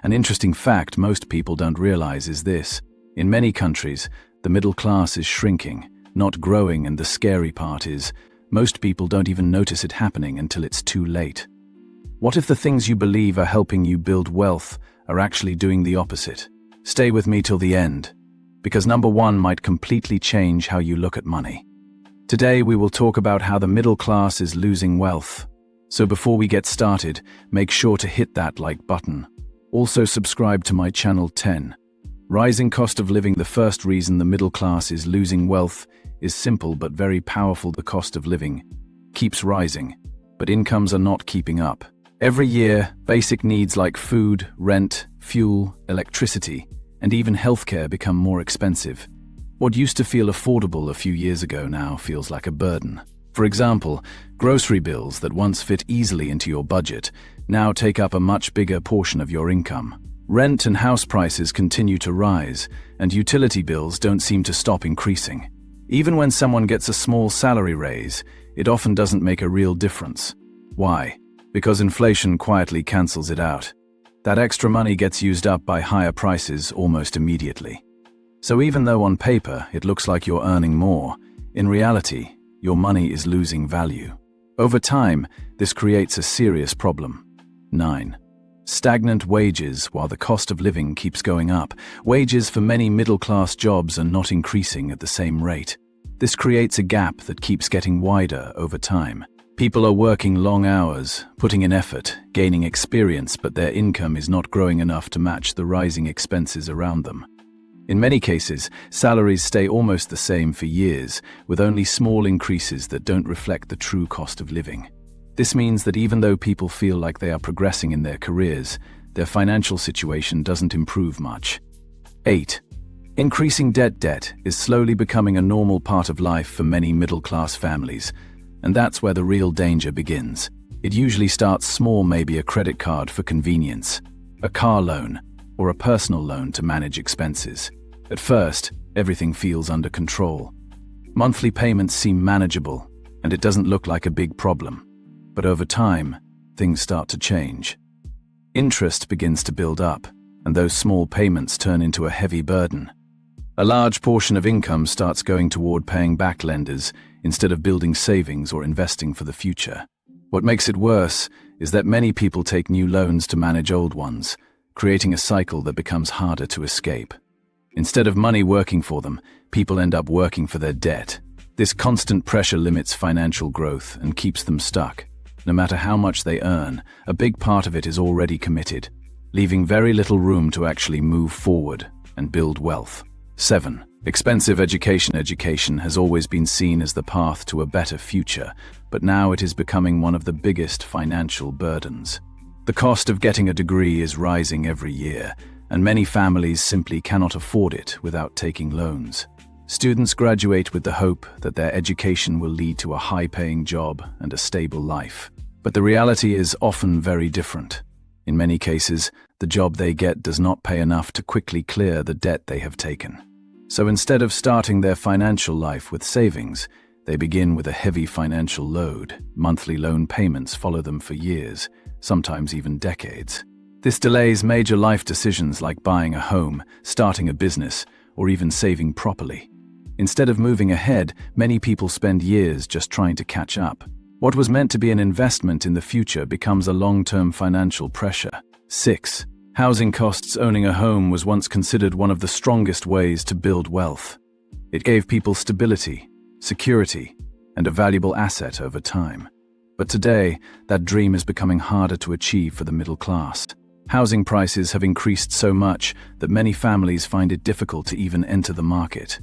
An interesting fact most people don't realize is this. In many countries, the middle class is shrinking, not growing, and the scary part is, most people don't even notice it happening until it's too late. What if the things you believe are helping you build wealth are actually doing the opposite? Stay with me till the end, because number one might completely change how you look at money. Today we will talk about how the middle class is losing wealth. So before we get started, make sure to hit that like button. Also subscribe to my channel 10. Rising cost of living. The first reason the middle class is losing wealth is simple but very powerful. The cost of living keeps rising, but incomes are not keeping up. Every year, basic needs like food, rent, fuel, electricity, and even healthcare become more expensive. What used to feel affordable a few years ago now feels like a burden. For example, grocery bills that once fit easily into your budget now take up a much bigger portion of your income. Rent and house prices continue to rise, and utility bills don't seem to stop increasing. Even when someone gets a small salary raise, it often doesn't make a real difference. Why? Because inflation quietly cancels it out. That extra money gets used up by higher prices almost immediately. So even though on paper it looks like you're earning more, in reality, your money is losing value. Over time, this creates a serious problem. 9. Stagnant wages. While the cost of living keeps going up, wages for many middle-class jobs are not increasing at the same rate. This creates a gap that keeps getting wider over time. People are working long hours, putting in effort, gaining experience, but their income is not growing enough to match the rising expenses around them. In many cases, salaries stay almost the same for years, with only small increases that don't reflect the true cost of living. This means that even though people feel like they are progressing in their careers, their financial situation doesn't improve much. 8. Increasing debt. Debt is slowly becoming a normal part of life for many middle-class families, and that's where the real danger begins. It usually starts small, maybe a credit card for convenience, a car loan, or a personal loan to manage expenses. At first, everything feels under control. Monthly payments seem manageable, and it doesn't look like a big problem. But over time, things start to change. Interest begins to build up, and those small payments turn into a heavy burden. A large portion of income starts going toward paying back lenders instead of building savings or investing for the future. What makes it worse is that many people take new loans to manage old ones, creating a cycle that becomes harder to escape. Instead of money working for them, people end up working for their debt. This constant pressure limits financial growth and keeps them stuck. No matter how much they earn, a big part of it is already committed, leaving very little room to actually move forward and build wealth. 7. Expensive education. Education has always been seen as the path to a better future, but now it is becoming one of the biggest financial burdens. The cost of getting a degree is rising every year, and many families simply cannot afford it without taking loans. Students graduate with the hope that their education will lead to a high-paying job and a stable life. But the reality is often very different. In many cases, the job they get does not pay enough to quickly clear the debt they have taken. So instead of starting their financial life with savings, they begin with a heavy financial load. Monthly loan payments follow them for years, sometimes even decades. This delays major life decisions like buying a home, starting a business, or even saving properly. Instead of moving ahead, many people spend years just trying to catch up. What was meant to be an investment in the future becomes a long-term financial pressure. 6. Housing costs. Owning a home was once considered one of the strongest ways to build wealth. It gave people stability, security, and a valuable asset over time. But today, that dream is becoming harder to achieve for the middle class. Housing prices have increased so much that many families find it difficult to even enter the market.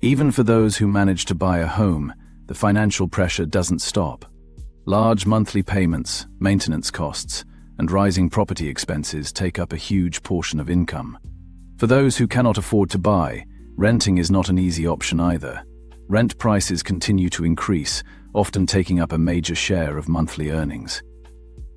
Even for those who manage to buy a home, the financial pressure doesn't stop. Large monthly payments, maintenance costs, and rising property expenses take up a huge portion of income. For those who cannot afford to buy, renting is not an easy option either. Rent prices continue to increase, often taking up a major share of monthly earnings.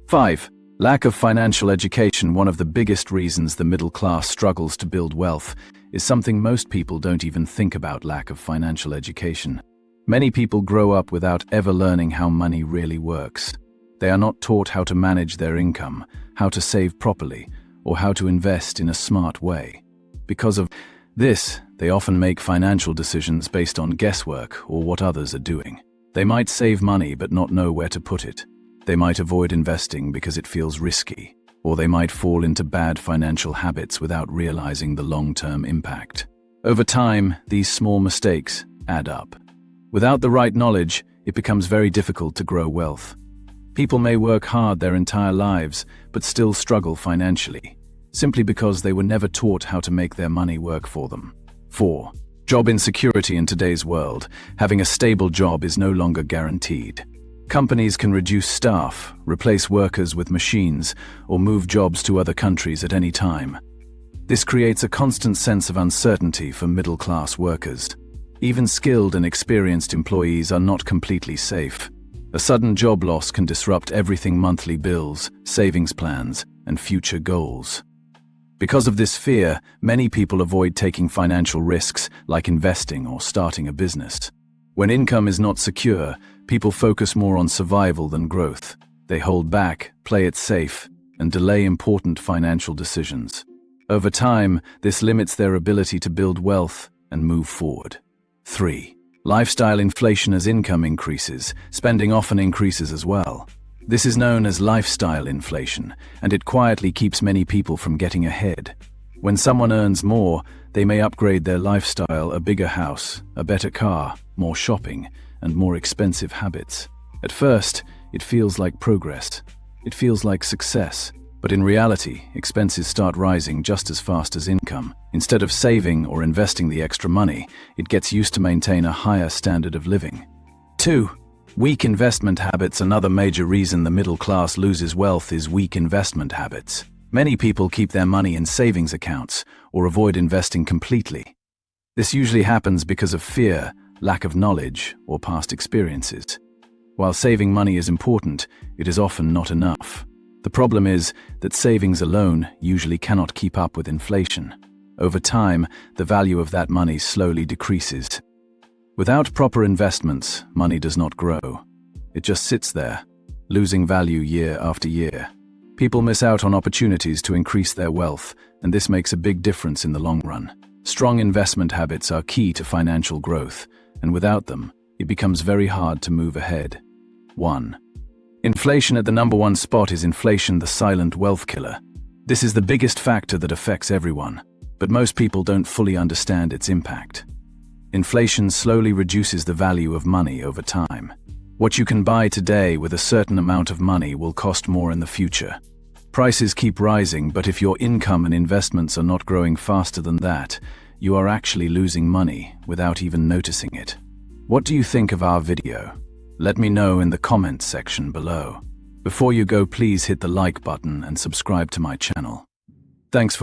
5. Lack of financial education. One of the biggest reasons the middle class struggles to build wealth is something most people don't even think about: lack of financial education. Many people grow up without ever learning how money really works. They are not taught how to manage their income, how to save properly, or how to invest in a smart way. Because of this, they often make financial decisions based on guesswork or what others are doing. They might save money but not know where to put it. They might avoid investing because it feels risky, or they might fall into bad financial habits without realizing the long-term impact. Over time, these small mistakes add up. Without the right knowledge, it becomes very difficult to grow wealth. People may work hard their entire lives, but still struggle financially, simply because they were never taught how to make their money work for them. 4. Job insecurity in today's world. Having a stable job is no longer guaranteed. Companies can reduce staff, replace workers with machines, or move jobs to other countries at any time. This creates a constant sense of uncertainty for middle-class workers. Even skilled and experienced employees are not completely safe. A sudden job loss can disrupt everything: monthly bills, savings plans, and future goals. Because of this fear, many people avoid taking financial risks like investing or starting a business. When income is not secure, people focus more on survival than growth. They hold back, play it safe, and delay important financial decisions. Over time, this limits their ability to build wealth and move forward. 3. Lifestyle inflation. As income increases, spending often increases as well. This is known as lifestyle inflation, and it quietly keeps many people from getting ahead. When someone earns more, they may upgrade their lifestyle: a bigger house, a better car, more shopping, and more expensive habits. At first, it feels like progress. It feels like success. But in reality, expenses start rising just as fast as income. Instead of saving or investing the extra money, it gets used to maintain a higher standard of living. 2. Weak investment habits. Another major reason the middle class loses wealth is weak investment habits. Many people keep their money in savings accounts or avoid investing completely. This usually happens because of fear, lack of knowledge, or past experiences. While saving money is important, it is often not enough. The problem is that savings alone usually cannot keep up with inflation. Over time, the value of that money slowly decreases. Without proper investments, money does not grow. It just sits there, losing value year after year. People miss out on opportunities to increase their wealth, and this makes a big difference in the long run. Strong investment habits are key to financial growth, and without them, it becomes very hard to move ahead. 1. Inflation. At the number 1 spot is inflation, the silent wealth killer. This is the biggest factor that affects everyone, but most people don't fully understand its impact. Inflation slowly reduces the value of money over time. What you can buy today with a certain amount of money will cost more in the future. Prices keep rising, but if your income and investments are not growing faster than that, you are actually losing money without even noticing it. What do you think of our video? Let me know in the comments section below. Before you go, please hit the like button and subscribe to my channel. Thanks for